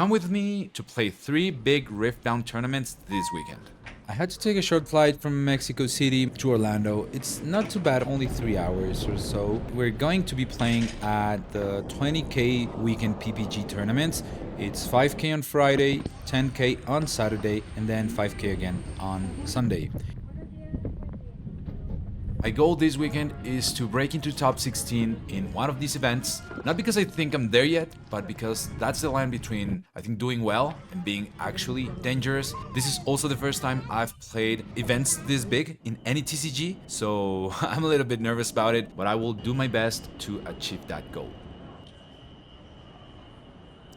Come with me to play 3 big Riftbound tournaments this weekend. I had to take a short flight from Mexico City to Orlando. It's not too bad, only 3 hours or so. We're going to be playing at the 20K weekend PPG tournaments. It's 5K on Friday, 10K on Saturday, and then 5K again on Sunday. My goal this weekend is to break into top 16 in one of these events, not because I think I'm there yet, but because that's the line between I think doing well and being actually dangerous. This is also the first time I've played events this big in any TCG, so I'm a little bit nervous about it, but I will do my best to achieve that goal.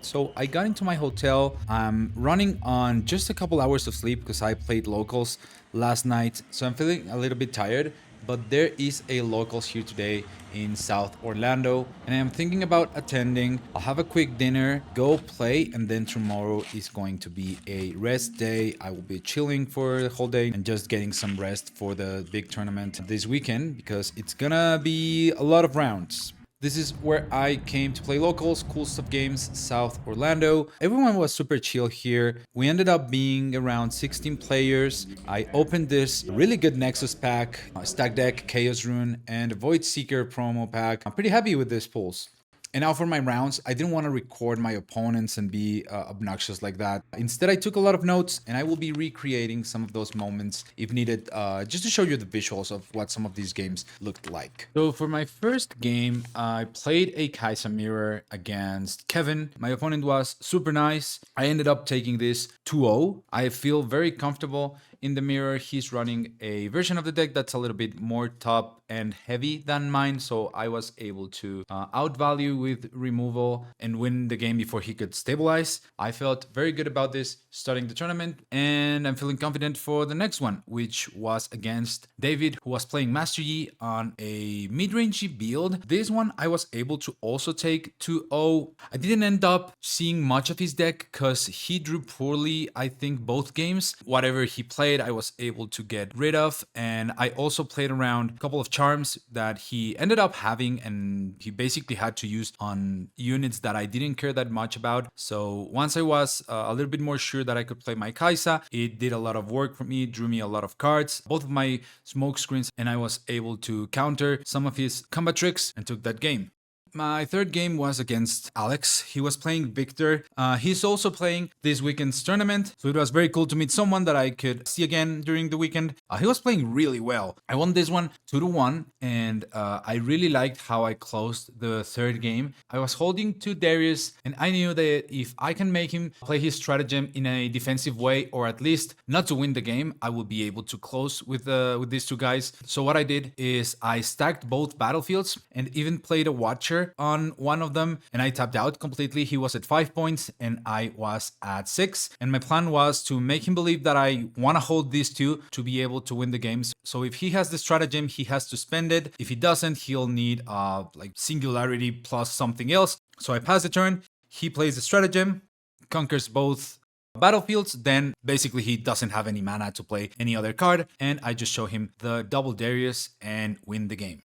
So I got into my hotel. I'm running on just a couple hours of sleep because I played locals last night. So I'm feeling a little bit tired, but there is a locals here today in South Orlando and I'm thinking about attending. I'll have a quick dinner, go play, and then tomorrow is going to be a rest day. I will be chilling for the whole day and just getting some rest for the big tournament this weekend because it's gonna be a lot of rounds. This is where I came to play locals, Cool Stuff Games, South Orlando. Everyone was super chill here. We ended up being around 16 players. I opened this really good Nexus pack, Stack Deck, Chaos Rune, and a Void Seeker promo pack. I'm pretty happy with this pulls. And now for my rounds, I didn't want to record my opponents and be obnoxious like that. Instead, I took a lot of notes and I will be recreating some of those moments if needed, just to show you the visuals of what some of these games looked like. So for my first game, I played a Kaisa mirror against Kevin. My opponent was super nice. I ended up taking this 2-0. I feel very comfortable in the mirror. He's running a version of the deck that's a little bit more top and heavy than mine, so I was able to outvalue with removal and win the game before he could stabilize. I felt very good about this starting the tournament, and I'm feeling confident for the next one, which was against David, who was playing Master Yi on a mid-rangey build. This one I was able to also take 2-0. I didn't end up seeing much of his deck because he drew poorly, I think, both games. Whatever he played, I was able to get rid of, and I also played around a couple of charms that he ended up having, and he basically had to use on units that I didn't care that much about. So once I was a little bit more sure that I could play my Kaisa, it did a lot of work for me, drew me a lot of cards, both of my smoke screens, and I was able to counter some of his combat tricks and took that game. My third game was against Alex. He was playing Victor. He's also playing this weekend's tournament, so it was very cool to meet someone that I could see again during the weekend. He was playing really well. I won this one 2-1, and I really liked how I closed the third game. I was holding to Darius, and I knew that if I can make him play his stratagem in a defensive way, or at least not to win the game, I will be able to close with these two guys. So what I did is I stacked both battlefields and even played a Watcher on one of them, and I tapped out completely. He was at 5 points and I was at 6, and my plan was to make him believe that I want to hold these two to be able to win the games. So if he has the stratagem, he has to spend it. If he doesn't, he'll need like singularity plus something else. So I pass the turn, he plays the stratagem, conquers both battlefields, then basically he doesn't have any mana to play any other card, and I just show him the double Darius and win the game.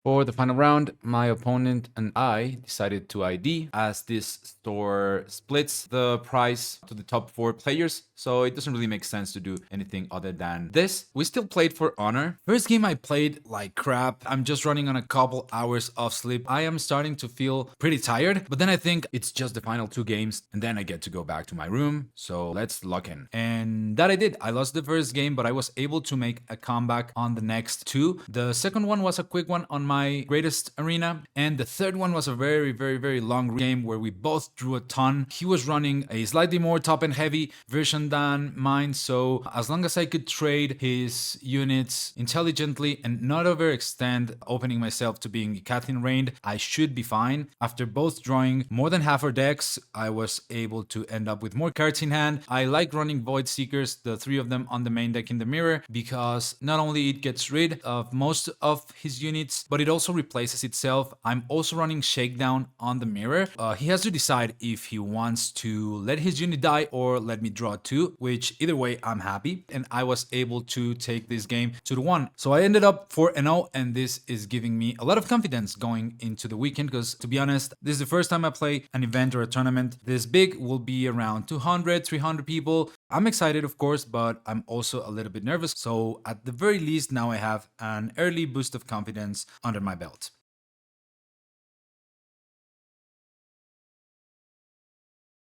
For the final round, my opponent and I decided to ID, as this store splits the price to the top 4 players, so it doesn't really make sense to do anything other than this. We still played for honor. First game I played like crap. I'm just running on a couple hours of sleep. I am starting to feel pretty tired, but then I think it's just the final 2 games and then I get to go back to my room, so let's lock in. And that I did. I lost the first game, but I was able to make a comeback on the next 2. The second one was a quick one on my greatest arena, and the third one was a very long game where we both drew a ton. He was running a slightly more top and heavy version than mine, so as long as I could trade his units intelligently and not overextend, opening myself to being Kathleen Rained, I should be fine. After both drawing more than half our decks, I was able to end up with more cards in hand. I like running Void Seekers, the 3 of them on the main deck in the mirror, because not only it gets rid of most of his units, but it it also replaces itself. I'm also running Shakedown on the mirror. He has to decide if he wants to let his unit die or let me draw 2, which either way I'm happy. And I was able to take this game 2-1. So I ended up 4-0, and this is giving me a lot of confidence going into the weekend because, to be honest, this is the first time I play an event or a tournament this big. Will be around 200, 300 people. I'm excited, of course, but I'm also a little bit nervous. So at the very least, now I have an early boost of confidence under my belt.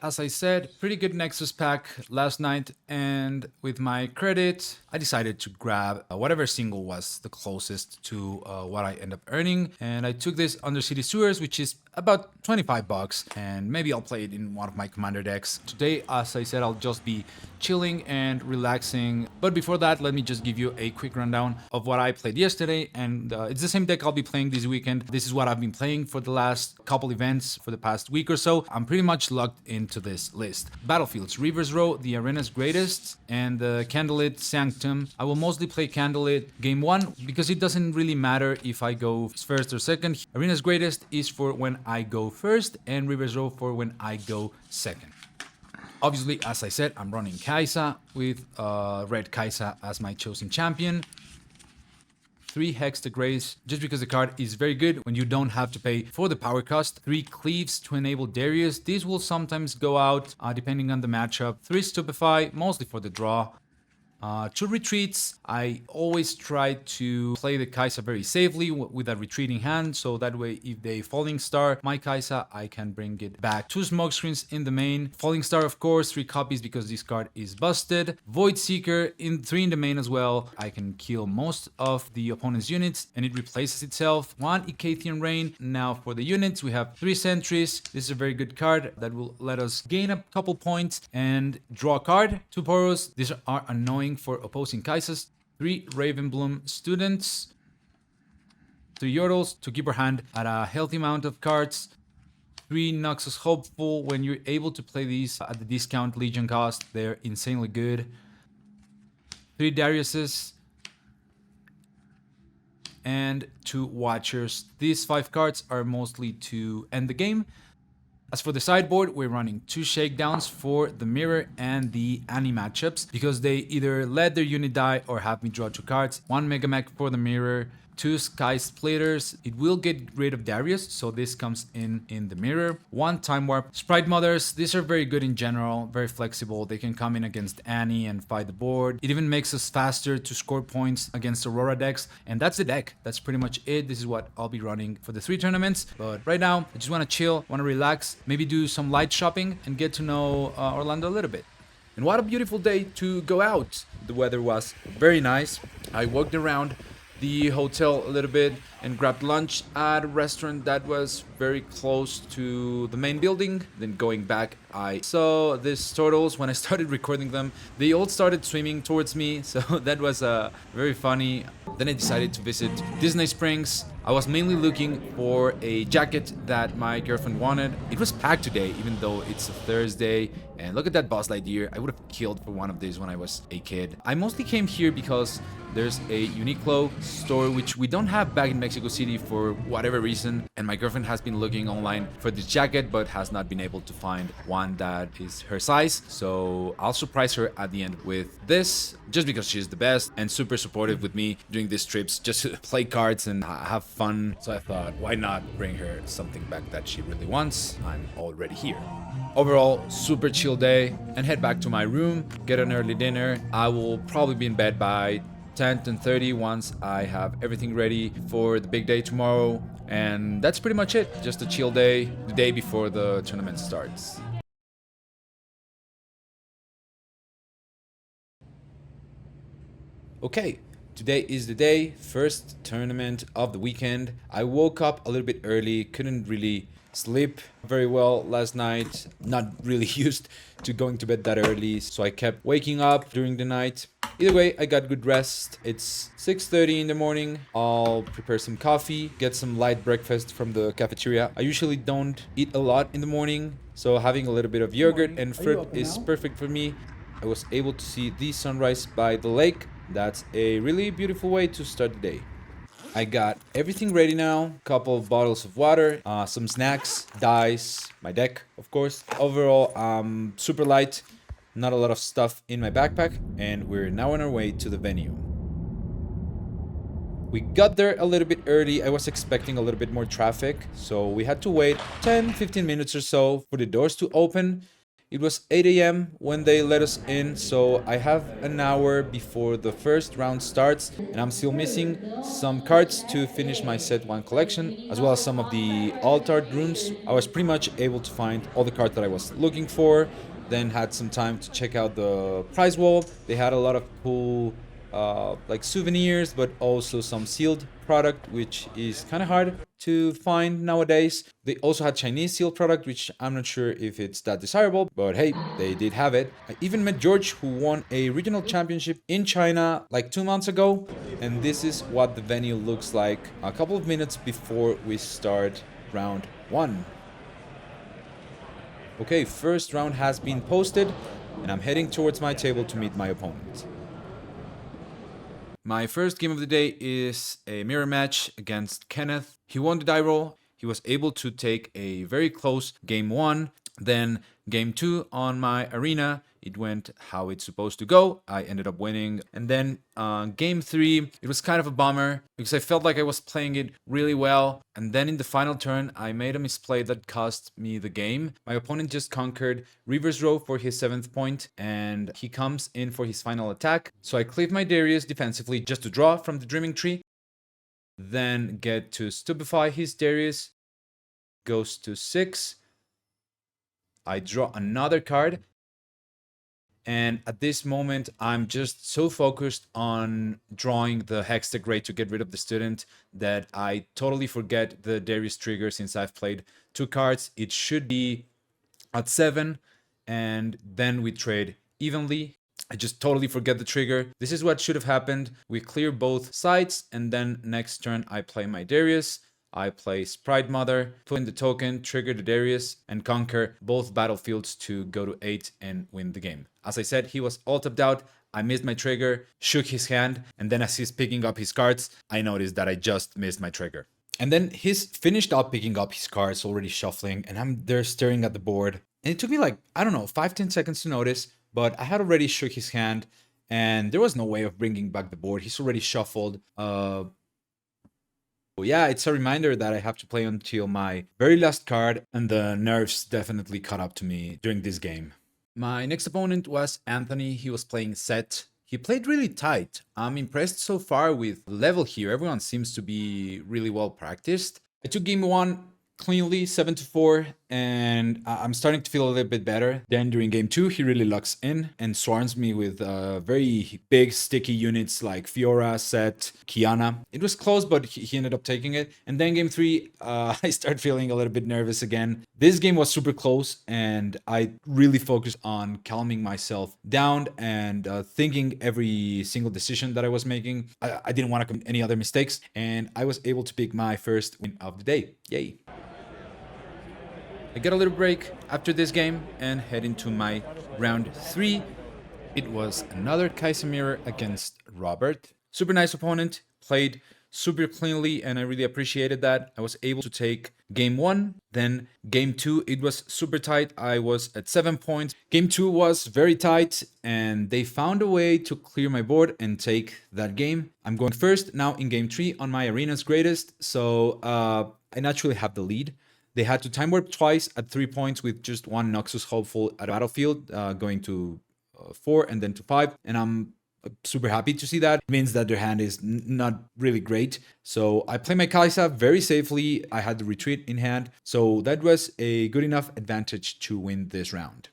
As I said, pretty good Nexus pack last night, and with my credit, I decided to grab whatever single was the closest to what I end up earning, and I took this Undercity Sewers, which is about 25 bucks, and maybe I'll play it in one of my commander decks. Today, as I said, I'll just be chilling and relaxing, but before that, let me just give you a quick rundown of what I played yesterday, and it's the same deck I'll be playing this weekend. This is what I've been playing for the last couple events for the past week or so. I'm pretty much locked into this list. Battlefields, Reaver's Row, the Arena's Greatest, and Candlelit Sanctum. I will mostly play Candlelit game 1 because it doesn't really matter if I go first or second. Arena's Greatest is for when I go first, and Reaver's Row for when I go second. Obviously, as I said, I'm running Kai'Sa with Red Kai'Sa as my chosen champion. 3 Hex to Grace, just because the card is very good when you don't have to pay for the power cost. 3 Cleaves to enable Darius. These will sometimes go out depending on the matchup. 3 Stupefy, mostly for the draw. 2 retreats. I always try to play the Kai'Sa very safely with a retreating hand, so that way if they Falling Star my Kai'Sa, I can bring it back. 2 smoke screens in the main. Falling Star, of course, 3 copies because this card is busted. Void Seeker, 3 in the main as well. I can kill most of the opponent's units and it replaces itself. 1 Icathian Rain. Now for the units, we have 3 Sentries. This is a very good card that will let us gain a couple points and draw a card. 2 Poros. These are annoying for opposing Kaisas. 3 Ravenbloom Students. 3 Yordles to keep our hand at a healthy amount of cards. 3 Noxus Hopeful. When you're able to play these at the discount Legion cost, they're insanely good. 3 Dariuses. And 2 Watchers. These 5 cards are mostly to end the game. As for the sideboard, we're running 2 Shakedowns for the Mirror and the Annie matchups because they either let their unit die or have me draw 2 cards. 1 Megamech for the Mirror, 2 Sky Splitters. It will get rid of Darius, so this comes in the Mirror. 1 Time Warp. Sprite Mothers, these are very good in general, very flexible. They can come in against Annie and fight the board. It even makes us faster to score points against Aurora decks, and that's the deck. That's pretty much it. This is what I'll be running for the 3 tournaments, but right now, I just want to chill, want to relax, maybe do some light shopping and get to know Orlando a little bit. And what a beautiful day to go out. The weather was very nice. I walked around the hotel a little bit and grabbed lunch at a restaurant that was very close to the main building. Then going back, I saw these turtles. When I started recording them, they all started swimming towards me, so that was very funny. Then I decided to visit Disney Springs. I was mainly looking for a jacket that my girlfriend wanted. It was packed today, even though it's a Thursday. And look at that Buzz Lightyear. I would have killed for one of these when I was a kid. I mostly came here because there's a Uniqlo store which we don't have back in Mexico City for whatever reason. And my girlfriend has been looking online for this jacket but has not been able to find one that is her size. So I'll surprise her at the end with this, just because she's the best and super supportive with me during these trips, just to play cards and have fun. So I thought, why not bring her something back that she really wants? I'm already here. Overall, super chill day, and head back to my room, get an early dinner. I will probably be in bed by 10:30 once I have everything ready for the big day tomorrow. And that's pretty much it. Just a chill day, the day before the tournament starts. Okay, today is the day, first tournament of the weekend. I woke up a little bit early, couldn't really sleep very well last night. Not really used to going to bed that early, so I kept waking up during the night. Either way, I got good rest. It's 6:30 in the morning. I'll prepare some coffee, get some light breakfast from the cafeteria. I usually don't eat a lot in the morning, so having a little bit of yogurt and fruit is perfect for me. I was able to see the sunrise by the lake. That's a really beautiful way to start the day. I got everything ready now. Couple of bottles of water, some snacks, dice, my deck, of course. Overall, super light. Not a lot of stuff in my backpack, and we're now on our way to the venue. We got there a little bit early. I was expecting a little bit more traffic, so we had to wait 10-15 minutes or so for the doors to open. It was 8 a.m. when they let us in, so I have an hour before the first round starts, and I'm still missing some cards to finish my set 1 collection, as well as some of the alt-art runes. I was pretty much able to find all the cards that I was looking for, then had some time to check out the prize wall. They had a lot of cool like souvenirs, but also some sealed product, which is kind of hard to find nowadays. They also had Chinese sealed product, which I'm not sure if it's that desirable, but hey, they did have it. I even met George, who won a regional championship in China like 2 months ago, and this is what the venue looks like a couple of minutes before we start round 1. Okay, first round has been posted, and I'm heading towards my table to meet my opponent. My first game of the day is a mirror match against Kenneth. He won the die roll. He was able to take a very close game 1. Then game 2 on my arena, it went how it's supposed to go. I ended up winning. And then game 3, it was kind of a bummer because I felt like I was playing it really well. And then in the final turn, I made a misplay that cost me the game. My opponent just conquered Reverse Row for his 7th point, and he comes in for his final attack. So I cleave my Darius defensively just to draw from the Dreaming Tree. Then get to stupefy his Darius. Goes to 6. I draw another card. And at this moment, I'm just so focused on drawing the Hextech Ray to get rid of the student that I totally forget the Darius trigger since I've played 2 cards. It should be at 7, and then we trade evenly. I just totally forget the trigger. This is what should have happened. We clear both sides, and then next turn I play my Darius. I play Sprite Mother, put in the token, trigger the Darius, and conquer both battlefields to go to 8 and win the game. As I said, he was all tapped out. I missed my trigger, shook his hand, and then as he's picking up his cards, I noticed that I just missed my trigger. And then he's finished up picking up his cards, already shuffling, and I'm there staring at the board. And it took me like, I don't know, 5-10 seconds to notice, but I had already shook his hand, and there was no way of bringing back the board. He's already shuffled. Yeah, it's a reminder that I have to play until my very last card, and the nerves definitely caught up to me during this game. My next opponent was Anthony. He was playing Set. He played really tight. I'm impressed so far with the level here. Everyone seems to be really well practiced. I took game 1 cleanly, 7-4, and I'm starting to feel a little bit better. Then during game 2, he really locks in and swarms me with very big sticky units like Fiora, Set, Kiana. It was close, but he ended up taking it. And then game 3, I start feeling a little bit nervous again. This game was super close, and I really focused on calming myself down and thinking every single decision that I was making. I didn't want to commit any other mistakes, and I was able to pick my first win of the day. Yay! I get a little break after this game and head into my round 3. It was another Kaiser against Robert. Super nice opponent, played super cleanly, and I really appreciated that. I was able to take game 1, then game 2, it was super tight. I was at 7 points. Game 2 was very tight, and they found a way to clear my board and take that game. I'm going first now in game 3 on my arena's greatest, so I naturally have the lead. They had to time warp twice at 3 points with just 1 Noxus Hopeful at a battlefield, going to 4 and then to 5. And I'm super happy to see that. It means that their hand is not really great. So I play my Kaisa very safely. I had the retreat in hand. So that was a good enough advantage to win this round.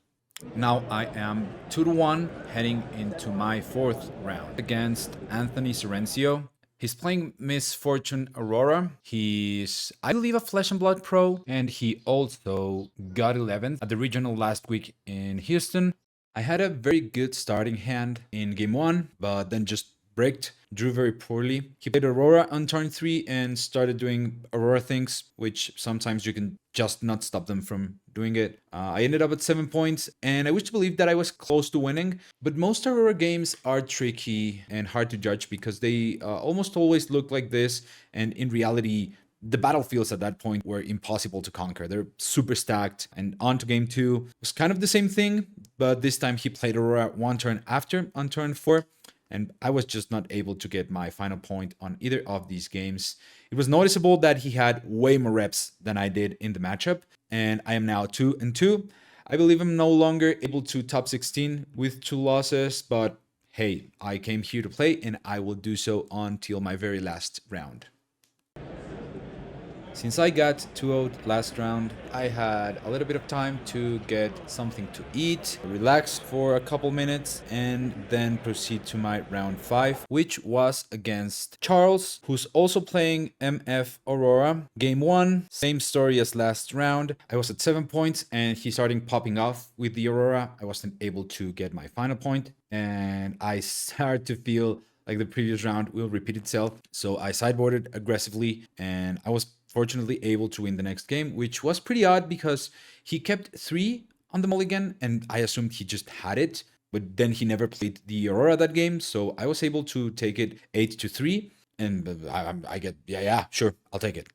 Now I am 2-1 heading into my 4th round against Anthony Serencio. He's playing Miss Fortune Aurora. He's, I believe, a Flesh and Blood pro, and he also got 11th at the regional last week in Houston. I had a very good starting hand in game 1, but then just bricked, drew very poorly. He played Aurora on turn 3 and started doing Aurora things, which sometimes you can just not stop them from doing it. I ended up at 7 points, and I wish to believe that I was close to winning, but most Aurora games are tricky and hard to judge because they almost always look like this, and in reality, the battlefields at that point were impossible to conquer. They're super stacked. And on to game 2 was kind of the same thing, but this time he played Aurora one turn after on turn 4, and I was just not able to get my final point on either of these games. It was noticeable that he had way more reps than I did in the matchup, and I am now 2-2. I believe I'm no longer able to top 16 with 2 losses, but hey, I came here to play and I will do so until my very last round. Since I got 2-0 last round, I had a little bit of time to get something to eat, relax for a couple minutes, and then proceed to my round 5, which was against Charles, who's also playing MF Aurora. Game 1, same story as last round. I was at 7 points and he started popping off with the Aurora. I wasn't able to get my final point, and I started to feel like the previous round will repeat itself. So I sideboarded aggressively, and I was fortunately able to win the next game, which was pretty odd because he kept 3 on the mulligan, and I assumed he just had it, but then he never played the Aurora that game, so I was able to take it 8-3, and I get, yeah, sure, I'll take it.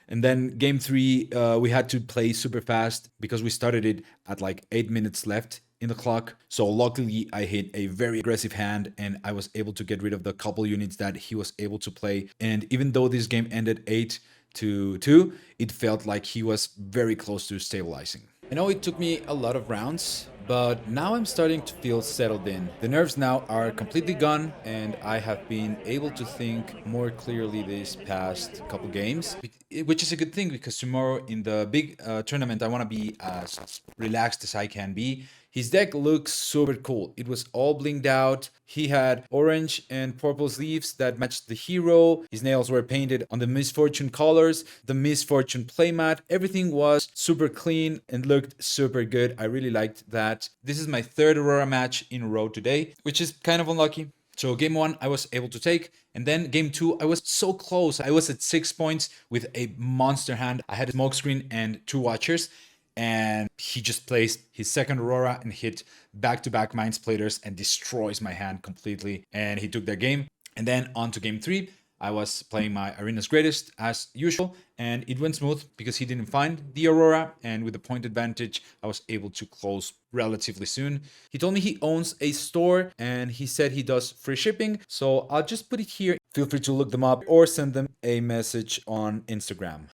And then game 3, we had to play super fast because we started it at like 8 minutes left in the clock. So luckily I hit a very aggressive hand and I was able to get rid of the couple units that he was able to play. And even though this game ended 8-2, it felt like he was very close to stabilizing. I know it took me a lot of rounds, but now I'm starting to feel settled in. The nerves now are completely gone, and I have been able to think more clearly these past couple games, which is a good thing because tomorrow in the big tournament, I want to be as relaxed as I can be. His deck looks super cool. It was all blinged out. He had orange and purple sleeves that matched the hero. His nails were painted on the Misfortune colors, the Misfortune playmat. Everything was super clean and looked super good. I really liked that. This is my 3rd Aurora match in a row today, which is kind of unlucky. So game 1, I was able to take. And then game 2, I was so close. I was at 6 points with a monster hand. I had a smokescreen and 2 watchers. And he just plays his 2nd Aurora and hit back-to-back Mind Splitters and destroys my hand completely. And he took their game. And then on to game 3. I was playing my Arena's Greatest as usual, and it went smooth because he didn't find the Aurora, and with the point advantage, I was able to close relatively soon. He told me he owns a store, and he said he does free shipping, so I'll just put it here. Feel free to look them up or send them a message on Instagram.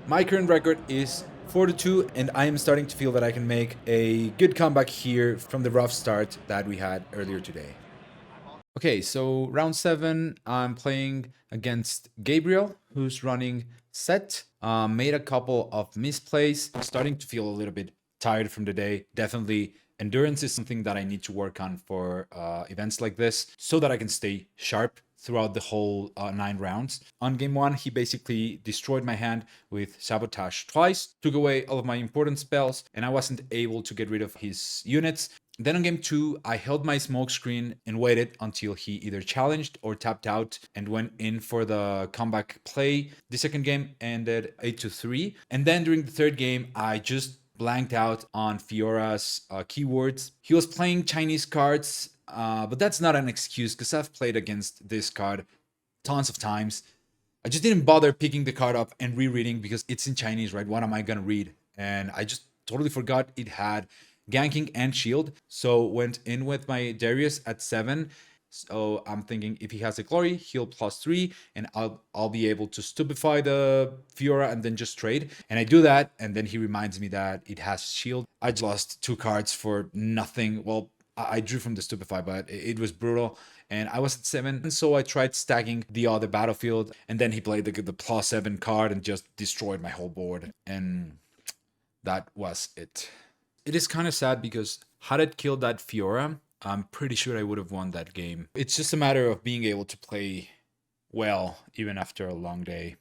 My current record is 4-2, and I am starting to feel that I can make a good comeback here from the rough start that we had earlier today. Okay, so round 7, I'm playing against Gabriel, who's running set. Made a couple of misplays. I'm starting to feel a little bit tired from the day. Definitely, endurance is something that I need to work on for events like this so that I can stay sharp throughout the whole 9 rounds. On game 1, he basically destroyed my hand with Sabotage twice, took away all of my important spells, and I wasn't able to get rid of his units. Then on game 2, I held my smokescreen and waited until he either challenged or tapped out and went in for the comeback play. The second game ended 8-3. And then during the third game, I just blanked out on Fiora's keywords. He was playing Chinese cards, but that's not an excuse because I've played against this card tons of times. I just didn't bother picking the card up and rereading because it's in Chinese, right? What am I gonna read? And I just totally forgot it had ganking and shield. So went in with my Darius at 7. So I'm thinking if he has a glory, he'll +3, and I'll be able to stupefy the Fiora and then just trade. And I do that, and then he reminds me that it has shield. I just lost 2 cards for nothing. Well, I drew from the stupefy, but it was brutal. And I was at 7, and so I tried stacking the other battlefield, and then he played the +7 card and just destroyed my whole board. And that was it. It is kind of sad because had it killed that Fiora, I'm pretty sure I would have won that game. It's just a matter of being able to play well even after a long day.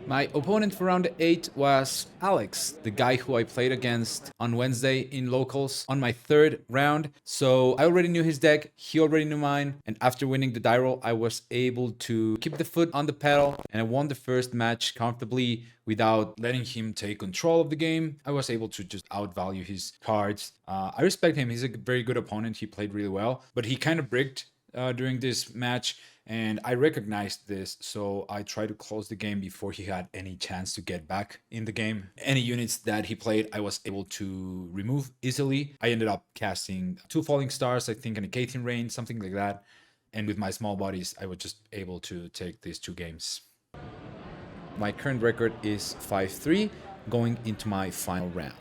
My opponent for round 8 was Alex, the guy who I played against on Wednesday in locals on my third round. So I already knew his deck, he already knew mine, and after winning the die roll, I was able to keep the foot on the pedal, and I won the first match comfortably without letting him take control of the game. I was able to just outvalue his cards. I respect him, he's a very good opponent, he played really well, but he kind of bricked during this match, and I recognized this, so I tried to close the game before he had any chance to get back in the game. Any units that he played, I was able to remove easily. I ended up casting 2 Falling Stars, I think, and a Cathing Rain, something like that. And with my small bodies, I was just able to take these 2 games. My current record is 5-3, going into my final round.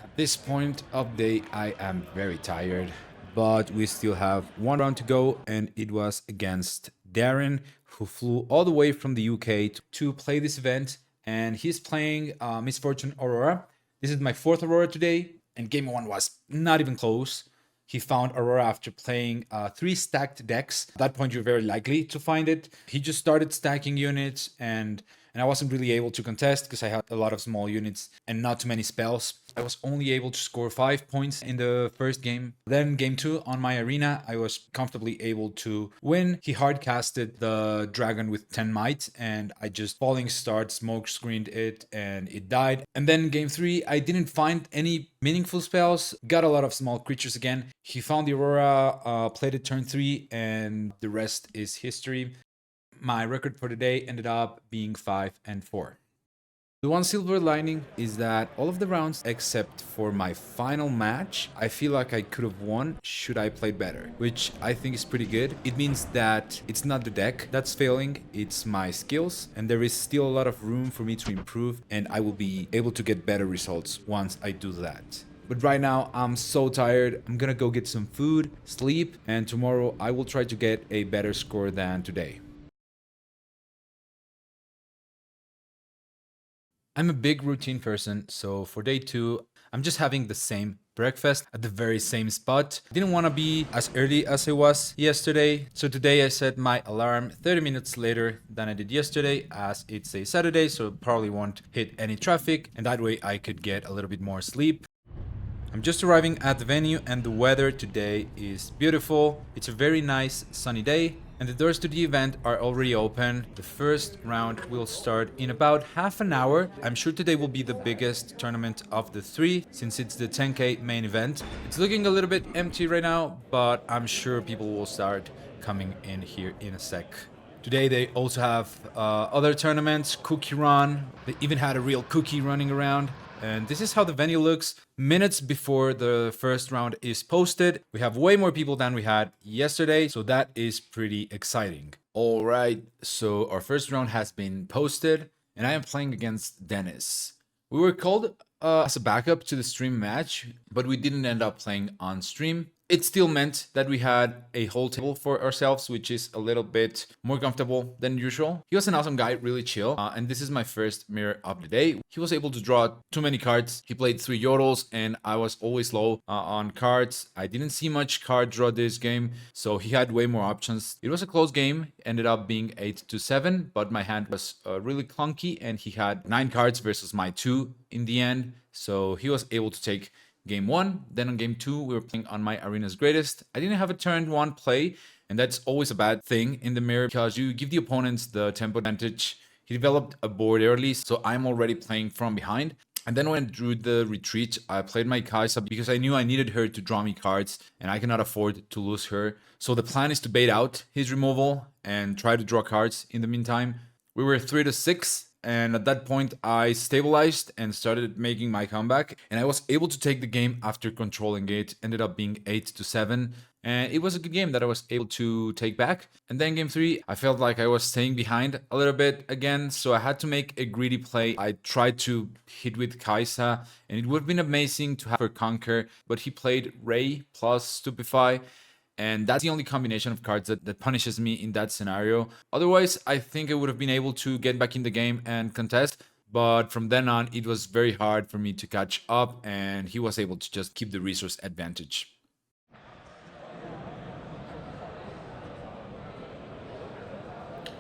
At this point of the day, I am very tired, but we still have 1 round to go, and it was against Darren, who flew all the way from the UK to play this event, and he's playing Misfortune Aurora. This is my 4th Aurora today, and game 1 was not even close. He found Aurora after playing 3 stacked decks. At that point, you're very likely to find it. He just started stacking units, and I wasn't really able to contest because I had a lot of small units and not too many spells. I was only able to score 5 points in the first game. Then game 2 on my arena, I was comfortably able to win. He hard casted the dragon with 10 might, and I just falling start smoke screened it and it died. And then game 3, I didn't find any meaningful spells, got a lot of small creatures again. He found the Aurora, played it turn 3, and the rest is history. My record for the day ended up being 5-4. The one silver lining is that all of the rounds except for my final match, I feel like I could have won should I played better, which I think is pretty good. It means that it's not the deck that's failing, it's my skills, and there is still a lot of room for me to improve, and I will be able to get better results once I do that. But right now, I'm so tired. I'm gonna go get some food, sleep, and tomorrow I will try to get a better score than today. I'm a big routine person, so for day 2, I'm just having the same breakfast at the very same spot. I didn't want to be as early as I was yesterday, so today I set my alarm 30 minutes later than I did yesterday, as it's a Saturday, so probably won't hit any traffic, and that way I could get a little bit more sleep. I'm just arriving at the venue, and the weather today is beautiful. It's a very nice sunny day, and the doors to the event are already open. The first round will start in about half an hour. I'm sure today will be the biggest tournament of the 3, since it's the 10K main event. It's looking a little bit empty right now, but I'm sure people will start coming in here in a sec. Today they also have other tournaments, Cookie Run. They even had a real cookie running around. And this is how the venue looks minutes before the first round is posted. We have way more people than we had yesterday, so that is pretty exciting. All right, so our first round has been posted, and I am playing against Dennis. We were called as a backup to the stream match, but we didn't end up playing on stream. It still meant that we had a whole table for ourselves, which is a little bit more comfortable than usual. He was an awesome guy, really chill, and this is my first mirror of the day. He was able to draw too many cards. He played 3 yodels, and I was always low on cards. I didn't see much card draw this game, so he had way more options. It was a close game, ended up being 8-7, but my hand was really clunky, and he had 9 cards versus my 2 in the end, so he was able to take game 1. Then on game 2, we were playing on my arena's greatest. I didn't have a turn 1 play, and that's always a bad thing in the mirror because you give the opponents the tempo advantage. He developed a board early, so I'm already playing from behind. And then when I drew the retreat, I played my Kaisa because I knew I needed her to draw me cards, and I cannot afford to lose her. So the plan is to bait out his removal and try to draw cards in the meantime. We were 3-6. And at that point, I stabilized and started making my comeback. And I was able to take the game after controlling it. Ended up being 8-7. And it was a good game that I was able to take back. And then game 3, I felt like I was staying behind a little bit again. So I had to make a greedy play. I tried to hit with Kaisa. And it would have been amazing to have her conquer. But he played Ray plus Stupefy. And that's the only combination of cards that punishes me in that scenario. Otherwise, I think I would have been able to get back in the game and contest. But from then on, it was very hard for me to catch up, and he was able to just keep the resource advantage.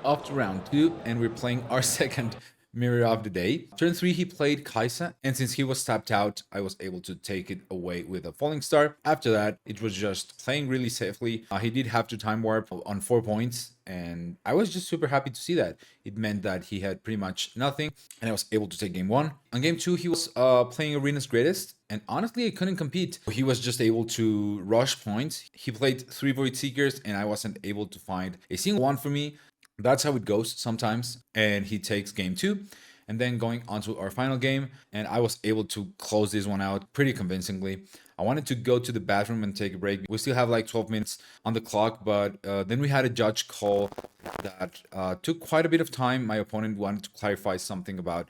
Off to round two, and we're playing our second mirror of the day. Turn three, he played Kaisa, and since he was tapped out, I was able to take it away with a falling star. After that, it was just playing really safely. He did have to time warp on 4 points, and I was just super happy to see that. It meant that he had pretty much nothing, and I was able to take game one. On game two, he was playing Arena's Greatest, and honestly, I couldn't compete. He was just able to rush points. He played 3 Void Seekers, and I wasn't able to find a single one for me. That's how it goes sometimes. And he takes game two. And then going on to our final game, and I was able to close this one out pretty convincingly. I wanted to go to the bathroom and take a break. We still have like 12 minutes on the clock, but then we had a judge call that took quite a bit of time. My opponent wanted to clarify something about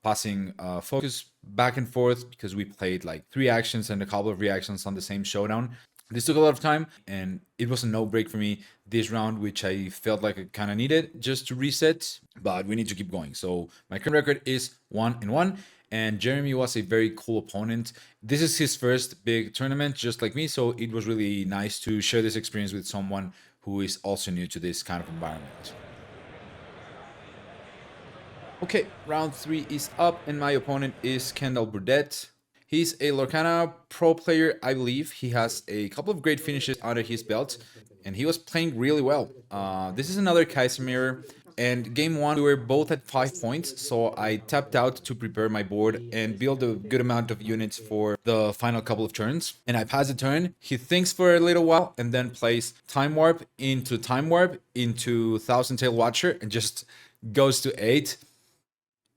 passing focus back and forth because we played like 3 actions and a couple of reactions on the same showdown. This took a lot of time, and it was a no break for me this round, which I felt like I kind of needed just to reset, but we need to keep going. So my current record is 1-1, and Jeremy was a very cool opponent. This is his first big tournament, just like me, so it was really nice to share this experience with someone who is also new to this kind of environment. Okay, round three is up, and my opponent is Kendall Burdett. He's a Lorcana pro player, I believe. He has a couple of great finishes under his belt, and he was playing really well. This is another Kaiser, and game one, we were both at 5 points, so I tapped out to prepare my board and build a good amount of units for the final couple of turns. And I pass the turn, he thinks for a little while, and then plays Time Warp into Thousand Tail Watcher, and just goes to 8.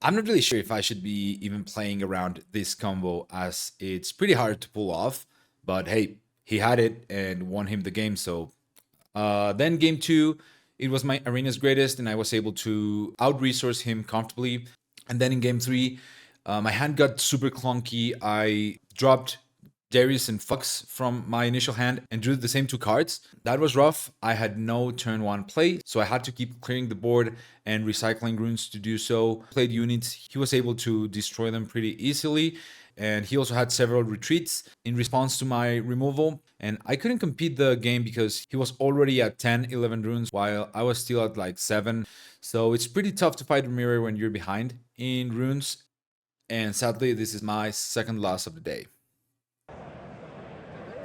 I'm not really sure if I should be even playing around this combo, as it's pretty hard to pull off. But hey, he had it and won him the game. So then game two, it was my Arena's Greatest, and I was able to out-resource him comfortably. And then in game three, my hand got super clunky. I dropped Darius and Fox from my initial hand and drew the same 2 cards. That was rough. I had no turn one play, so I had to keep clearing the board and recycling runes to do so. Played units, he was able to destroy them pretty easily, and he also had several retreats in response to my removal. And I couldn't compete the game because he was already at 10, 11 runes while I was still at like 7. So it's pretty tough to fight a mirror when you're behind in runes. And sadly, this is my second loss of the day.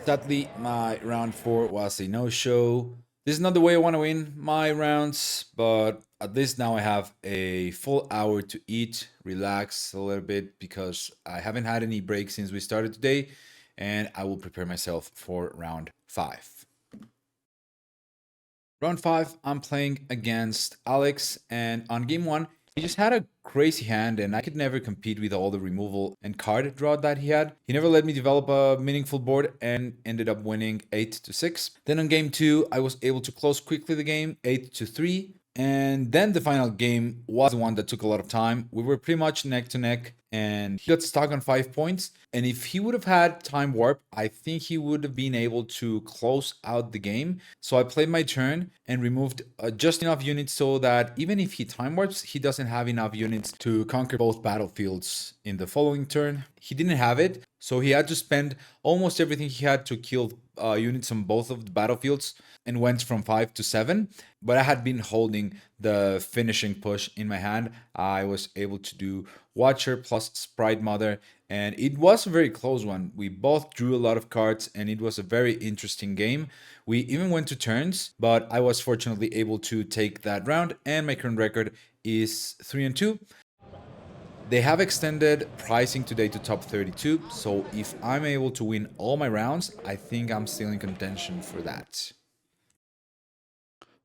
Sadly, my round 4 was a no-show. This is not the way I want to win my rounds, but at least now I have a full hour to eat, relax a little bit, because I haven't had any breaks since we started today, and I will prepare myself for round 5. Round 5, I'm playing against Alex, and on game 1, he just had a crazy hand, and I could never compete with all the removal and card draw that he had. He never let me develop a meaningful board and ended up winning 8-6. Then on game 2, I was able to close quickly the game, 8-3. And then the final game was the one that took a lot of time. We were pretty much neck to neck, and he got stuck on 5 points. And if he would have had time warp, I think he would have been able to close out the game. So I played my turn and removed just enough units so that even if he time warps, he doesn't have enough units to conquer both battlefields in the following turn. He didn't have it, so he had to spend almost everything he had to kill units on both of the battlefields, and went from 5 to 7. But I had been holding the finishing push in my hand. I was able to do Watcher plus Sprite Mother, and it was a very close one. We both drew a lot of cards, and it was a very interesting game. We even went to turns, but I was fortunately able to take that round, and my current record is 3-2. They have extended pricing today to top 32, so if I'm able to win all my rounds, I think I'm still in contention for that.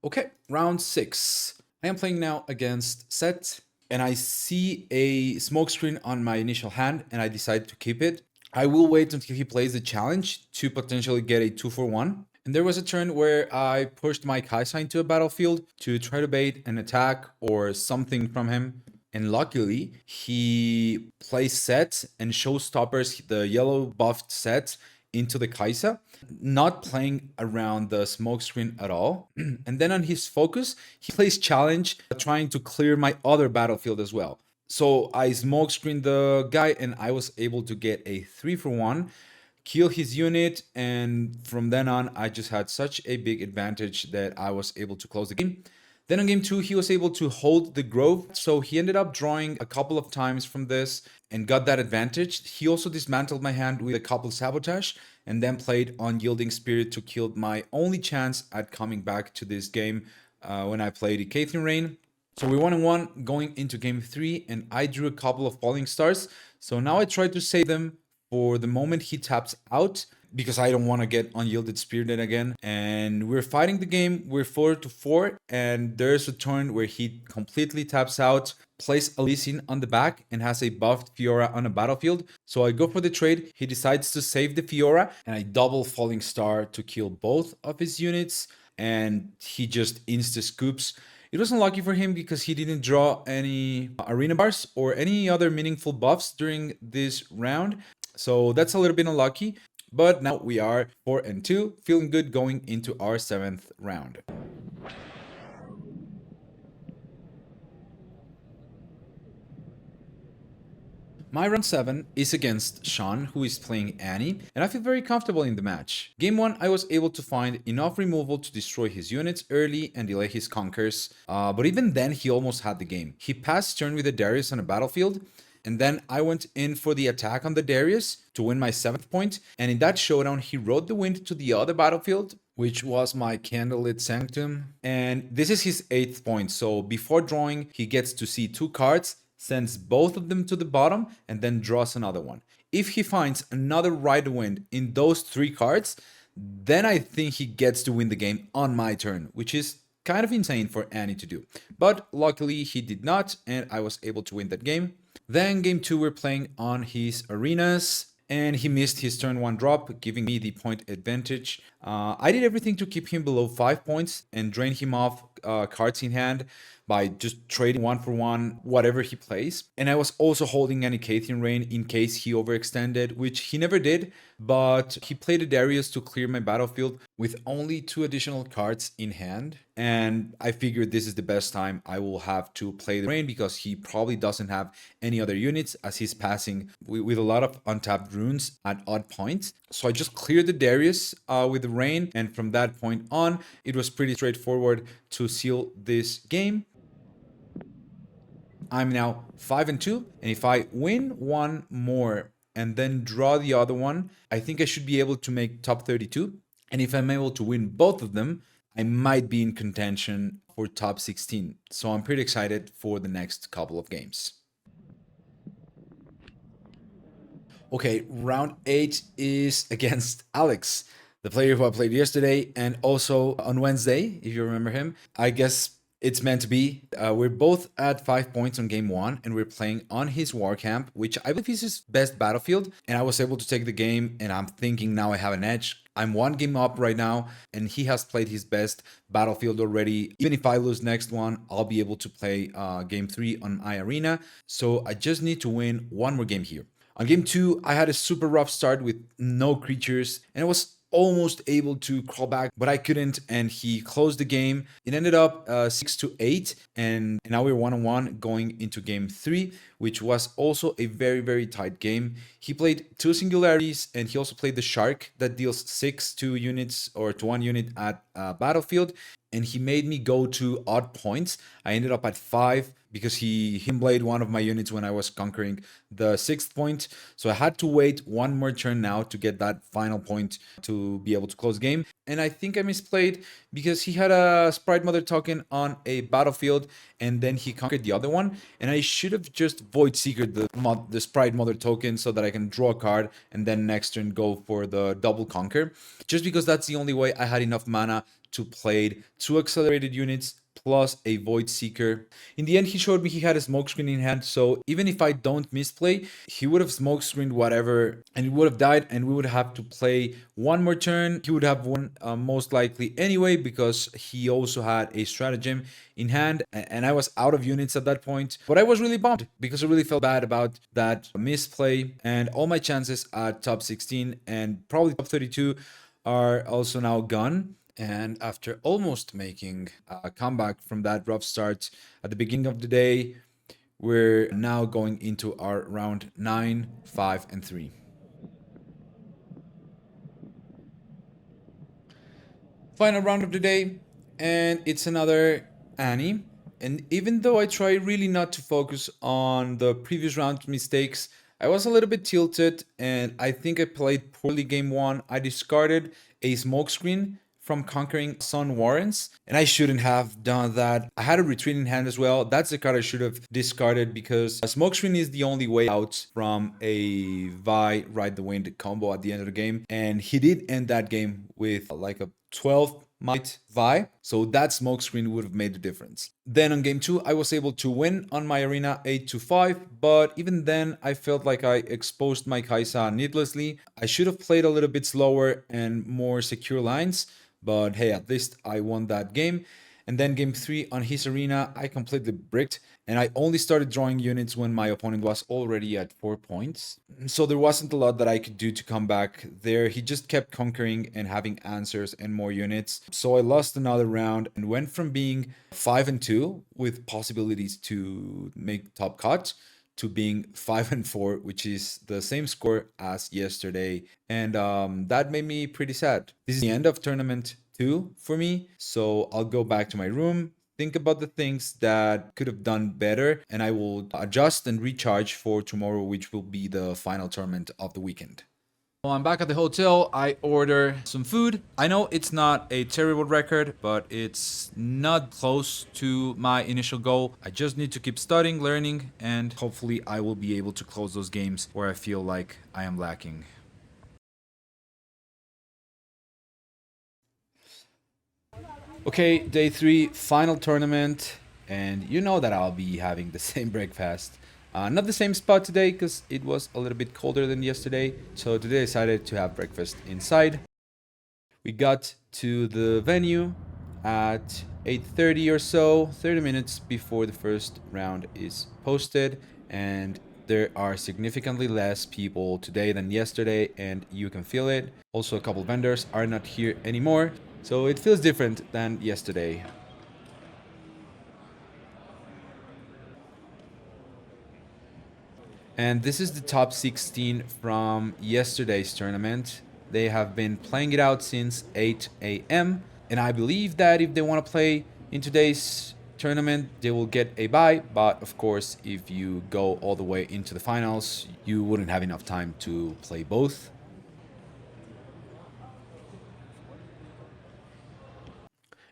Okay, round 6. I am playing now against Set, and I see a smoke screen on my initial hand, and I decide to keep it. I will wait until he plays the challenge to potentially get a 2-for-1. And there was a turn where I pushed my Kaisa into a battlefield to try to bait an attack or something from him. And luckily, he plays Set and showstoppers the yellow buffed Set into the Kaisa, not playing around the smoke screen at all. And then on his focus, he plays challenge, trying to clear my other battlefield as well. So I smoke screened the guy, and I was able to get a 3-for-1, kill his unit, and from then on, I just had such a big advantage that I was able to close the game. Then on game two, he was able to hold the Grove, so he ended up drawing a couple of times from this and got that advantage. He also dismantled my hand with a couple Sabotage and then played Unyielding Spirit to kill my only chance at coming back to this game when I played Icathian Rain. So we're 1-1 going into game three, and I drew a couple of falling stars. So now I try to save them for the moment he taps out because I don't want to get unyielded spirited again. And we're fighting the game. We're 4-4, and there's a turn where he completely taps out, plays a Elysian on the back, and has a buffed Fiora on a battlefield. So I go for the trade. He decides to save the Fiora, and I double falling star to kill both of his units. And he just insta scoops. It was unlucky for him because he didn't draw any arena bars or any other meaningful buffs during this round. So that's a little bit unlucky. But now we are 4-2, feeling good going into our 7th round. My round 7 is against Sean, who is playing Annie, and I feel very comfortable in the match. Game 1, I was able to find enough removal to destroy his units early and delay his conquers, but even then he almost had the game. He passed turn with a Darius on a battlefield, and then I went in for the attack on the Darius to win my 7th point, and in that showdown he rode the wind to the other battlefield, which was my Candlelit Sanctum, and this is his 8th point, so before drawing he gets to see 2 cards, sends both of them to the bottom, and then draws another one. If he finds another Ride the Wind in those 3 cards, then I think he gets to win the game on my turn, which is kind of insane for Annie to do. But luckily he did not, and I was able to win that game. Then game 2 we're playing on his arenas, and he missed his turn 1 drop, giving me the point advantage. I did everything to keep him below 5 points and drain him off cards in hand by just trading 1-for-1 whatever he plays. And I was also holding an Icathian Rain in case he overextended, which he never did, but he played a Darius to clear my battlefield with only 2 additional cards in hand. And I figured this is the best time I will have to play the Rain because he probably doesn't have any other units as he's passing with a lot of untapped runes at odd points. So I just cleared the Darius with the Rain, and from that point on, it was pretty straightforward to seal this game. I'm now 5-2, and if I win one more and then draw the other one, I think I should be able to make top 32. And if I'm able to win both of them, I might be in contention for top 16. So I'm pretty excited for the next couple of games. Okay, round 8 is against Alex, the player who I played yesterday and also on Wednesday, if you remember him. I guess it's meant to be. We're both at 5 points on game 1, and we're playing on his war camp, which I believe is his best battlefield. And I was able to take the game, and I'm thinking now I have an edge. I'm 1 game up right now, and he has played his best battlefield already. Even if I lose next one, I'll be able to play game 3 on my arena. So I just need to win 1 more game here. On game 2, I had a super rough start with no creatures, and I was almost able to crawl back, but I couldn't, and he closed the game. It ended up 6-8, and now we're 1-1 going into game 3, which was also a very, very tight game. He played 2 singularities, and he also played the shark that deals 6 to units or to 1 unit at battlefield, and he made me go to odd points. I ended up at 5 because he blade one of my units when I was conquering the 6th point. So I had to wait 1 more turn now to get that final point to be able to close game. And I think I misplayed because he had a Sprite Mother token on a battlefield, and then he conquered the other one. And I should have just Void Seekered the Sprite Mother token so that I can draw a card and then next turn go for the double conquer. Just because that's the only way I had enough mana to play 2 accelerated units plus a Void Seeker. In the end, he showed me he had a smokescreen in hand, so even if I don't misplay, he would have smokescreened whatever, and it would have died, and we would have to play 1 more turn. He would have won most likely anyway, because he also had a stratagem in hand, and I was out of units at that point. But I was really bummed, because I really felt bad about that misplay, and all my chances at top 16 and probably top 32 are also now gone. And after almost making a comeback from that rough start at the beginning of the day, we're now going into our round 9, 5, and 3. Final round of the day, and it's another Annie. And even though I try really not to focus on the previous round mistakes, I was a little bit tilted and I think I played poorly game one. I discarded a smokescreen from conquering Sun Warrens, and I shouldn't have done that. I had a retreat in hand as well. That's the card I should have discarded because a smokescreen is the only way out from a Vi Ride the Wind combo at the end of the game. And he did end that game with like a 12 might Vi, so that smokescreen would have made the difference. Then on game two, I was able to win on my arena 8-5, but even then, I felt like I exposed my Kaisa needlessly. I should have played a little bit slower and more secure lines, but hey, at least I won that game. And then game three on his arena, I completely bricked, and I only started drawing units when my opponent was already at 4 points. So there wasn't a lot that I could do to come back there. He just kept conquering and having answers and more units. So I lost another round and went from being 5-2 with possibilities to make top cut to being 5-4, which is the same score as yesterday. And that made me pretty sad. This is the end of tournament two for me. So I'll go back to my room, think about the things that could have done better, and I will adjust and recharge for tomorrow, which will be the final tournament of the weekend. Well, I'm back at the hotel. I order some food. I know it's not a terrible record, but it's not close to my initial goal. I just need to keep studying, learning, and hopefully I will be able to close those games where I feel like I am lacking. Okay, day three, final tournament, and you know that I'll be having the same breakfast. Not the same spot today because it was a little bit colder than yesterday, so today I decided to have breakfast inside. We got to the venue at 8:30 or so, 30 minutes before the first round is posted, and there are significantly less people today than yesterday, and you can feel it. Also, a couple vendors are not here anymore, so it feels different than yesterday. And this is the top 16 from yesterday's tournament. They have been playing it out since 8 a.m. And I believe that if they want to play in today's tournament, they will get a bye. But of course, if you go all the way into the finals, you wouldn't have enough time to play both.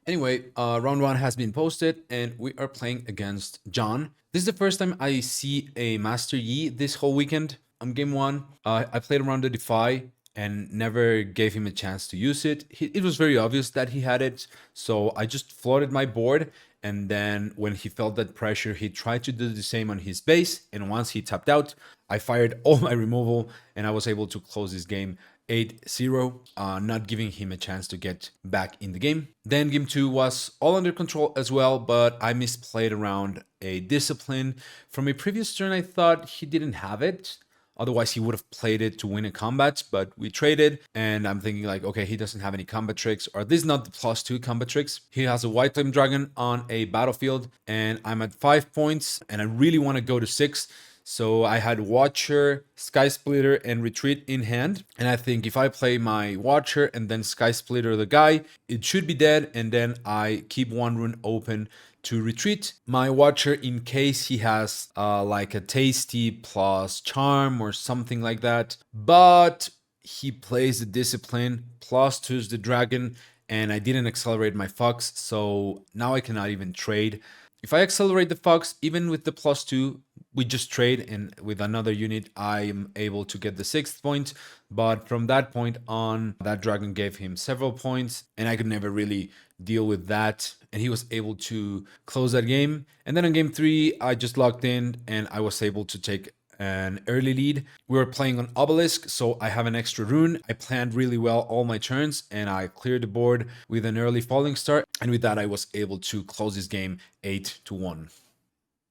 Anyway, round one has been posted, and we are playing against John. This is the first time I see a Master Yi this whole weekend. On game one, I played around the Defy and never gave him a chance to use it. It was very obvious that he had it, so I just flooded my board. And then when he felt that pressure, he tried to do the same on his base. And once he tapped out, I fired all my removal, and I was able to close this game 8-0, not giving him a chance to get back in the game. Then game two was all under control as well, but I misplayed around a discipline. From a previous turn, I thought he didn't have it. Otherwise, he would have played it to win a combat, but we traded, and I'm thinking like, okay, he doesn't have any combat tricks, or at least not the +2 combat tricks. He has a White Flame Dragon on a battlefield, and I'm at 5 points, and I really want to go to 6. So I had Watcher, Sky Splitter, and Retreat in hand. And I think if I play my Watcher and then Sky Splitter the guy, it should be dead. And then I keep one rune open to retreat my Watcher in case he has like a Tasty plus Charm or something like that. But he plays the Discipline, +2s the Dragon, and I didn't accelerate my Fox. So now I cannot even trade. If I accelerate the Fox, even with the +2, we just trade, and with another unit, I am able to get the 6th point. But from that point on, that dragon gave him several points, and I could never really deal with that. And he was able to close that game. And then in game 3, I just locked in, and I was able to take an early lead. We were playing on Obelisk, so I have an extra rune. I planned really well all my turns, and I cleared the board with an early falling start. And with that, I was able to close this game 8-1.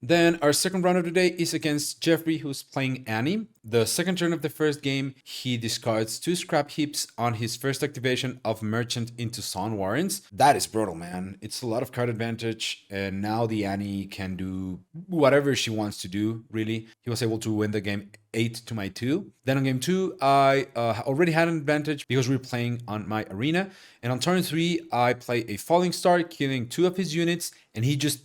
Then our second round of the day is against Jeffrey, who's playing Annie. The second turn of the first game, he discards 2 scrap heaps on his first activation of Merchant into Son Warrens. That is brutal, man. It's a lot of card advantage, and now the Annie can do whatever she wants to do, really. He was able to win the game 8 to my 2. Then on game 2, I already had an advantage because we were playing on my arena. And on turn 3, I play a Falling Star, killing 2 of his units, and he just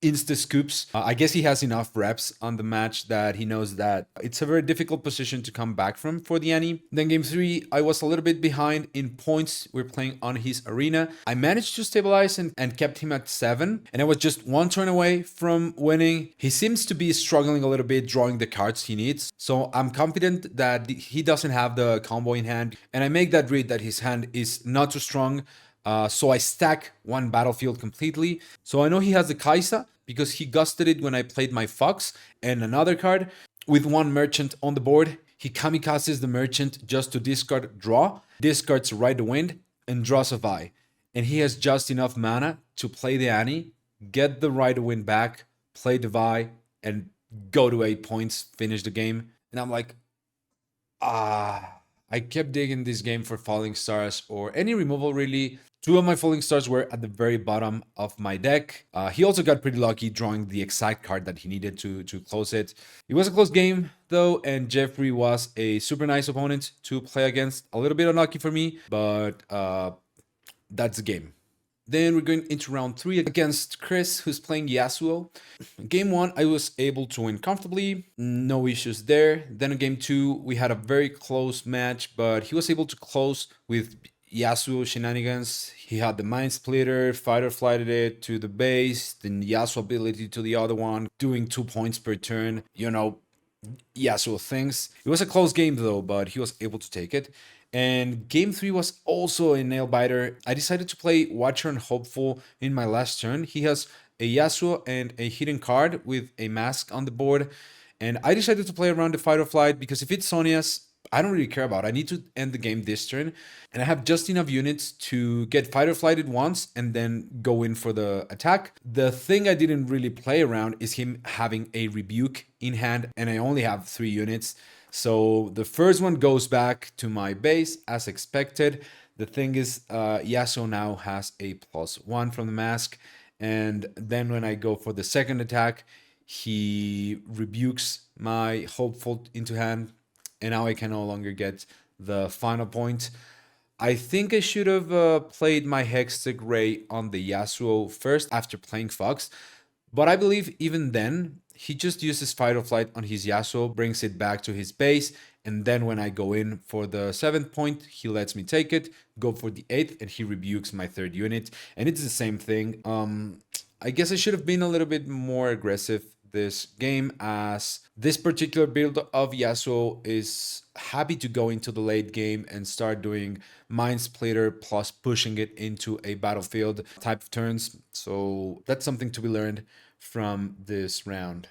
insta scoops. I guess he has enough reps on the match that he knows that it's a very difficult position to come back from for the Annie. Then game 3, I was a little bit behind in points. We're playing on his arena. I managed to stabilize and kept him at 7, and I was just 1 turn away from winning. He seems to be struggling a little bit drawing the cards he needs, so I'm confident that he doesn't have the combo in hand, and I make that read that his hand is not too strong. So I stack 1 battlefield completely. So I know he has the Kaisa because he gusted it when I played my Fox and another card with 1 merchant on the board. He kamikazes the merchant just to discard draw, discards Ride the Wind, and draws a Vi. And he has just enough mana to play the Annie, get the Ride the Wind back, play the Vi, and go to 8 points, finish the game. And I'm like, I kept digging this game for Falling Stars or any removal really. 2 of my Falling Stars were at the very bottom of my deck. He also got pretty lucky drawing the exact card that he needed to close it. It was a close game though, and Jeffrey was a super nice opponent to play against. A little bit unlucky for me, but that's the game. Then we're going into round 3 against Chris, who's playing Yasuo. Game 1, I was able to win comfortably, no issues there. Then in game 2, we had a very close match, but he was able to close with Yasuo shenanigans. He had the Mind Splitter, Fighter Flighted it to the base, then Yasuo ability to the other one, doing 2 points per turn. You know, Yasuo things. It was a close game though, but he was able to take it. And game 3 was also a nail biter. I decided to play Watcher and Hopeful in my last turn. He has a Yasuo and a hidden card with a mask on the board. And I decided to play around the Fight or Flight because if it's Sonya's, I don't really care about. I need to end the game this turn, and I have just enough units to get Fight or Flighted once and then go in for the attack. The thing I didn't really play around is him having a Rebuke in hand, and I only have 3 units. So the first one goes back to my base as expected. The thing is, Yasuo now has a +1 from the mask, and then when I go for the second attack, he rebukes my Hopeful into hand, and now I can no longer get the final point. I think I should have played my Hextech Ray on the Yasuo first after playing Fox, but I believe even then, he just uses Fight or Flight on his Yasuo, brings it back to his base, and then when I go in for the 7th point, he lets me take it, go for the 8th, and he rebukes my 3rd unit, and it's the same thing. I guess I should have been a little bit more aggressive this game, as this particular build of Yasuo is happy to go into the late game and start doing Mind Splitter plus pushing it into a battlefield type of turns. So that's something to be learned from this round.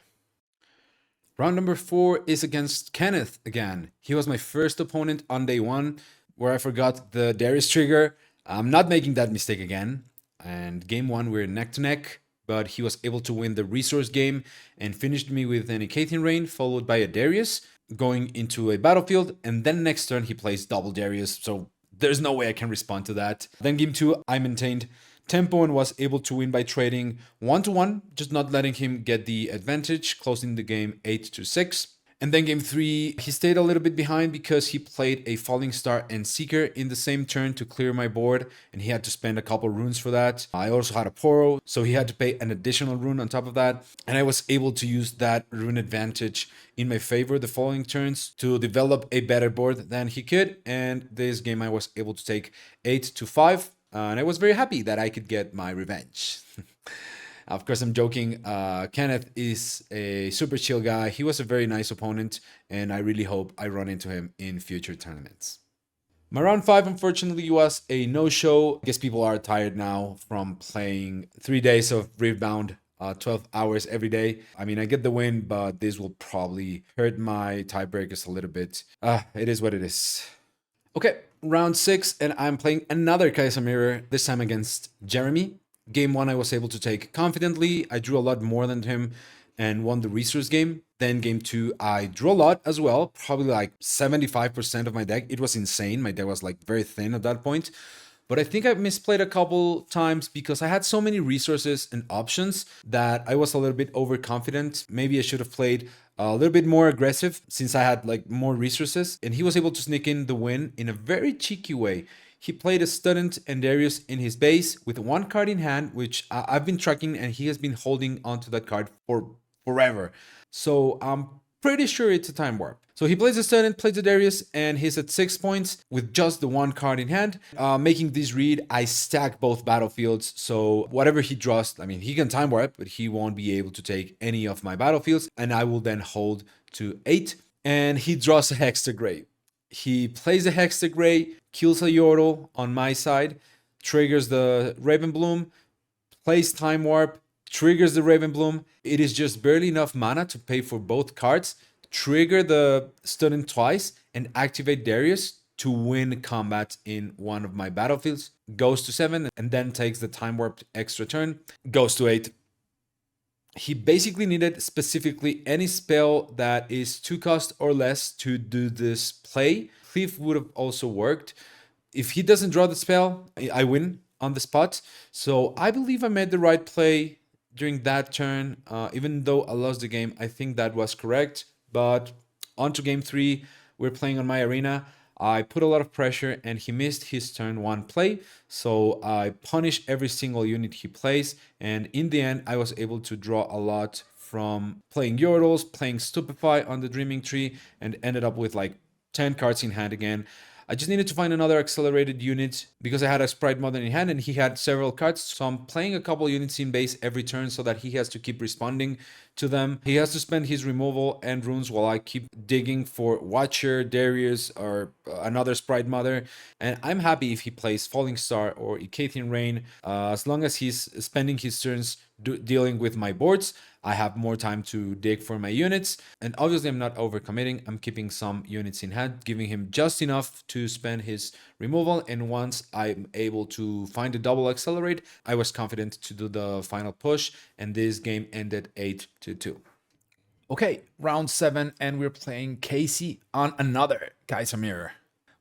Round number 4 is against Kenneth again. He was my first opponent on day 1, where I forgot the Darius trigger. I'm not making that mistake again. And game 1, we're neck to neck, but he was able to win the resource game and finished me with an Icathian Rain, followed by a Darius, going into a battlefield, and then next turn he plays double Darius, so there's no way I can respond to that. Then game 2, I maintained tempo and was able to win by trading 1-1, just not letting him get the advantage, closing the game 8-6. And then game 3, he stayed a little bit behind because he played a Falling Star and Seeker in the same turn to clear my board, and he had to spend a couple runes for that. I also had a Poro, so he had to pay an additional rune on top of that, and I was able to use that rune advantage in my favor the following turns to develop a better board than he could, and this game I was able to take 8-5, and I was very happy that I could get my revenge. Of course, I'm joking. Kenneth is a super chill guy. He was a very nice opponent, and I really hope I run into him in future tournaments. My round 5, unfortunately, was a no-show. I guess people are tired now from playing 3 days of Riftbound, 12 hours every day. I mean, I get the win, but this will probably hurt my tiebreakers a little bit. It is what it is. Okay, round 6, and I'm playing another Kaiser Mirror, this time against Jeremy. Game 1, I was able to take confidently. I drew a lot more than him, and won the resource game. Then game 2, I drew a lot as well, probably like 75% of my deck. It was insane. My deck was like very thin at that point. But I think I misplayed a couple times because I had so many resources and options that I was a little bit overconfident. Maybe I should have played a little bit more aggressive since I had like more resources. And he was able to sneak in the win in a very cheeky way. He played a Student and Darius in his base with one card in hand, which I've been tracking, and he has been holding onto that card for forever. So I'm pretty sure it's a time warp. So he plays a Student, plays a Darius, and he's at 6 points with just the one card in hand. Making this read, I stack both battlefields. So whatever he draws, I mean, he can time warp, but he won't be able to take any of my battlefields. And I will then hold to 8. And he draws a Hextech Grey. He plays a Hextech Grey, kills a Yordle on my side, triggers the Ravenbloom, plays Time Warp, triggers the Ravenbloom. It is just barely enough mana to pay for both cards, trigger the Student twice, and activate Darius to win combat in one of my battlefields. Goes to 7, and then takes the Time Warp extra turn, goes to 8. He basically needed specifically any spell that is 2 cost or less to do this play. Cleave would have also worked. If he doesn't draw the spell, I win on the spot. So I believe I made the right play during that turn. Even though I lost the game, I think that was correct. But on to game 3, we're playing on my arena. I put a lot of pressure and he missed his turn 1 play. So I punish every single unit he plays. And in the end, I was able to draw a lot from playing Yordles, playing Stupefy on the Dreaming Tree, and ended up with like 10 cards in hand again. I just needed to find another accelerated unit because I had a Sprite Mother in hand and he had several cards. So I'm playing a couple units in base every turn so that he has to keep responding to them. He has to spend his removal and runes while I keep digging for Watcher, Darius, or another Sprite Mother. And I'm happy if he plays Falling Star or Icathian Rain. As long as he's spending his turns dealing with my boards, I have more time to dig for my units. And obviously I'm not overcommitting. I'm keeping some units in hand, giving him just enough to spend his removal. And once I'm able to find a double accelerate, I was confident to do the final push. And this game ended 8-2. Okay, round 7, and we're playing Casey on another Kaiser Mirror.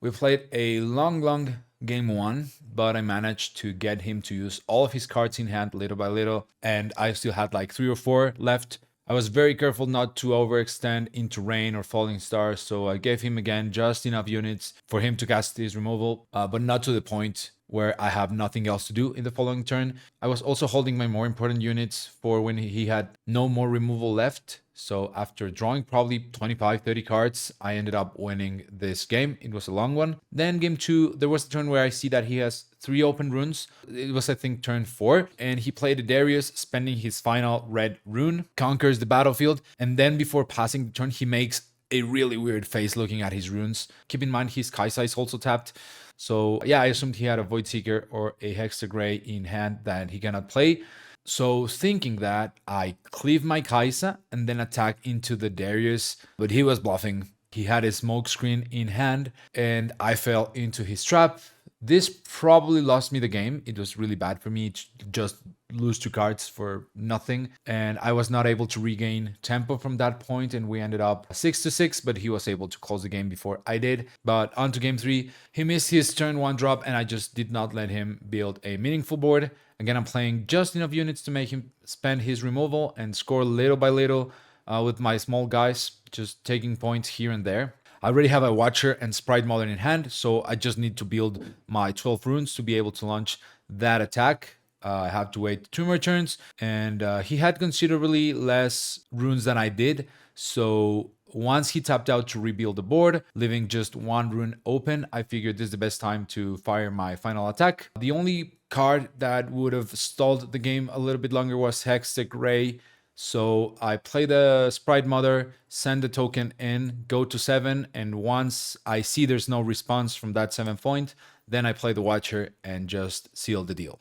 We played a long game 1, but I managed to get him to use all of his cards in hand little by little, and I still had like 3 or 4 left. I was very careful not to overextend into Rain or Falling Star, so I gave him again just enough units for him to cast his removal, but not to the point where I have nothing else to do in the following turn. I was also holding my more important units for when he had no more removal left. So after drawing probably 25, 30 cards, I ended up winning this game. It was a long one. Then game 2, there was a turn where I see that he has 3 open runes. It was, I think, turn 4. And he played a Darius, spending his final red rune, conquers the battlefield. And then before passing the turn, he makes a really weird face looking at his runes. Keep in mind, his Kaisa is also tapped. So yeah, I assumed he had a Void Seeker or a Hextech Grey in hand that he cannot play. So thinking that, I cleave my Kaisa and then attack into the Darius, but he was bluffing. He had his smoke screen in hand and I fell into his trap. This probably lost me the game. It was really bad for me to just lose 2 cards for nothing. And I was not able to regain tempo from that point, and we ended up 6-6, but he was able to close the game before I did. But on to game 3, he missed his turn 1 drop and I just did not let him build a meaningful board. Again, I'm playing just enough units to make him spend his removal and score little by little with my small guys, just taking points here and there. I already have a Watcher and Sprite Mother in hand, so I just need to build my 12 runes to be able to launch that attack. I have to wait 2 more turns, and he had considerably less runes than I did, so once he tapped out to rebuild the board, leaving just 1 rune open, I figured this is the best time to fire my final attack. The only card that would have stalled the game a little bit longer was Hextech Grey. So I play the Sprite Mother, send the token in, go to 7, and once I see there's no response from that 7th point, then I play the Watcher and just seal the deal.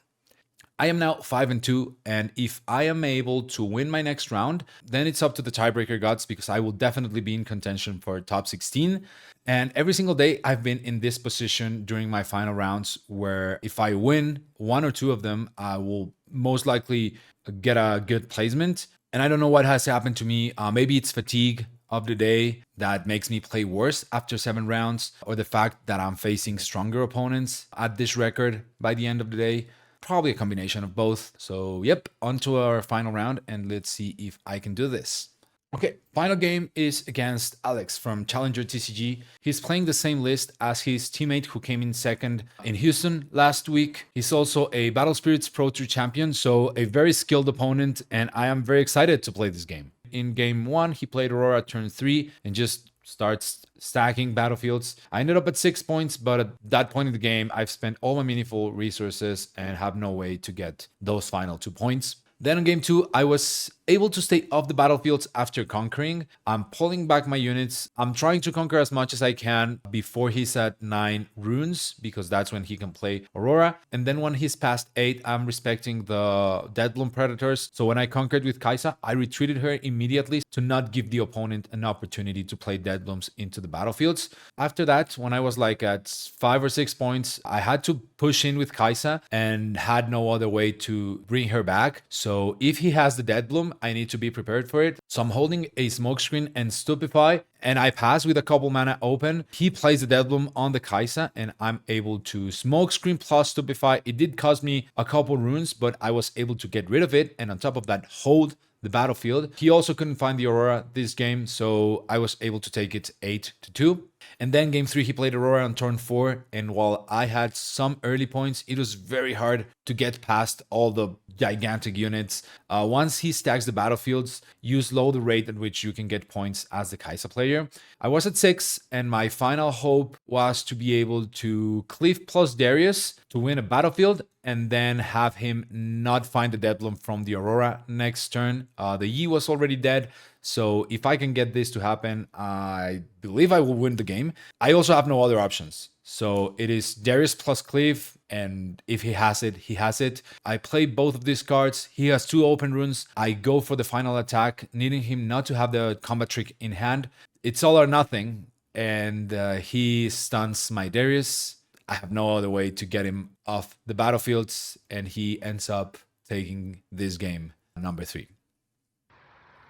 I am now 5-2, and if I am able to win my next round, then it's up to the tiebreaker gods because I will definitely be in contention for top 16. And every single day I've been in this position during my final rounds where if I win 1 or 2 of them, I will most likely get a good placement. And I don't know what has happened to me. Maybe it's fatigue of the day that makes me play worse after 7 rounds, or the fact that I'm facing stronger opponents at this record by the end of the day. Probably a combination of both. So, yep, on to our final round, and let's see if I can do this. Okay, final game is against Alex from Challenger TCG. He's playing the same list as his teammate who came in second in Houston last week. He's also a Battle Spirits Pro Tour champion, so a very skilled opponent, and I am very excited to play this game. In game one, he played Aurora turn 3 and just starts stacking battlefields. I ended up at 6 points, but at that point in the game, I've spent all my meaningful resources and have no way to get those final 2 points. Then in game two, I was able to stay off the battlefields after conquering. I'm pulling back my units. I'm trying to conquer as much as I can before he's at 9 runes, because that's when he can play Aurora. And then when he's past 8, I'm respecting the Deadbloom Predators. So when I conquered with Kaisa, I retreated her immediately to not give the opponent an opportunity to play Deadblooms into the battlefields. After that, when I was like at 5 or 6 points, I had to push in with Kaisa and had no other way to bring her back. So if he has the Deadbloom, I need to be prepared for it. So I'm holding a Smokescreen and Stupefy, and I pass with a couple mana open. He plays the Deadbloom on the Kaisa, and I'm able to Smokescreen plus Stupefy. It did cost me a couple runes, but I was able to get rid of it, and on top of that, hold the battlefield. He also couldn't find the Aurora this game, so I was able to take it 8-2. And then game 3, he played Aurora on turn 4, and while I had some early points, it was very hard to get past all the gigantic units. Once he stacks the battlefields, you slow the rate at which you can get points as the Kaisa player. I was at 6, and my final hope was to be able to Cliff plus Darius to win a battlefield, and then have him not find the Deadbloom from the Aurora next turn. The Yi was already dead, so if I can get this to happen, I believe I will win the game. I also have no other options. So it is Darius plus Cleave, and if he has it, he has it. I play both of these cards. He has 2 open runes. I go for the final attack, needing him not to have the combat trick in hand. It's all or nothing, and he stuns my Darius. I have no other way to get him off the battlefields, and he ends up taking this game, number 3.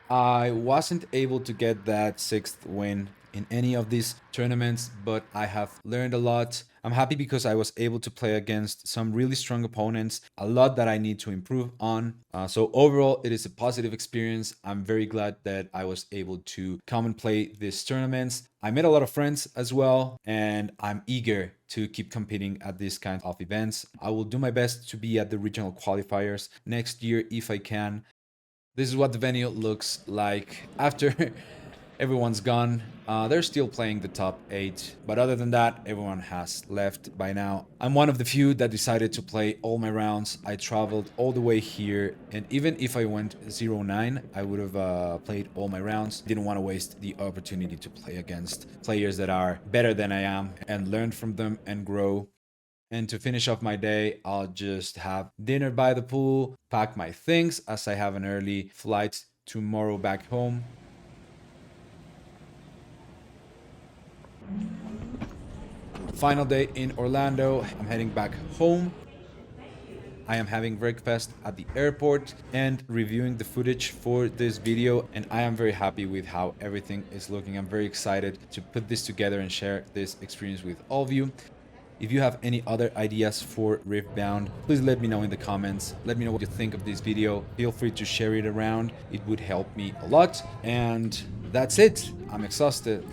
I wasn't able to get that 6th win in any of these tournaments, but I have learned a lot. I'm happy because I was able to play against some really strong opponents, a lot that I need to improve on. So overall, it is a positive experience. I'm very glad that I was able to come and play these tournaments. I made a lot of friends as well, and I'm eager to keep competing at these kinds of events. I will do my best to be at the regional qualifiers next year if I can. This is what the venue looks like after everyone's gone. They're still playing the top 8, but other than that, everyone has left by now. I'm one of the few that decided to play all my rounds. I traveled all the way here, and even if I went 0-9, I would have played all my rounds. Didn't want to waste the opportunity to play against players that are better than I am and learn from them and grow. And to finish off my day, I'll just have dinner by the pool, pack my things as I have an early flight tomorrow back home. Final day in Orlando. I'm heading back home. I am having breakfast at the airport and reviewing the footage for this video, and I am very happy with how everything is looking. I'm very excited to put this together and share this experience with all of you. If you have any other ideas for Riftbound, please let me know in the comments. Let me know what you think of this video. Feel free to share it around. It would help me a lot. And that's it. I'm exhausted.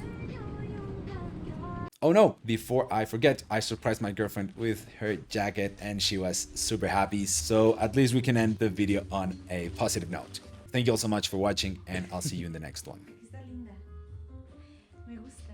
Oh no, before I forget, I surprised my girlfriend with her jacket and she was super happy. So at least we can end the video on a positive note. Thank you all so much for watching, and I'll see you in the next one. Está linda. Me gusta.